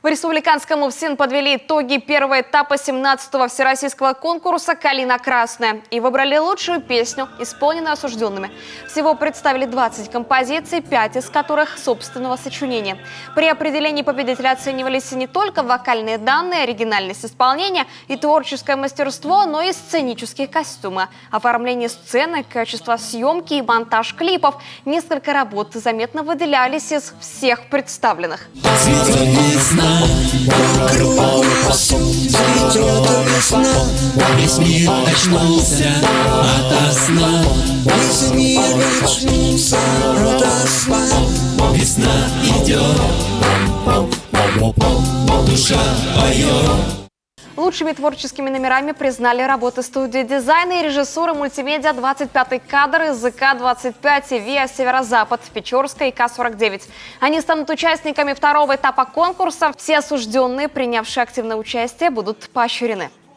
В республиканском УФСИН подвели итоги первого этапа 17-го всероссийского конкурса «Калина красная» и выбрали лучшую песню, исполненную осужденными. Всего представили 20 композиций, 5 из которых собственного сочинения. При определении победителя оценивались не только вокальные данные, оригинальность исполнения и творческое мастерство, но и сценические костюмы, оформление сцены, качество съемки и монтаж клипов. Несколько работ заметно выделялись из всех представленных. Весь мир очнулся ото сна. Весь мир очнулся ото сна. Весна идет, душа поет. Лучшими творческими номерами признали работы студии дизайна и режиссуры мультимедиа «25-й кадр» из ЗК-25 и ВИА «Северо-Запад» в Печорской и К-49. Они станут участниками второго этапа конкурса. Все осужденные, принявшие активное участие, будут поощрены.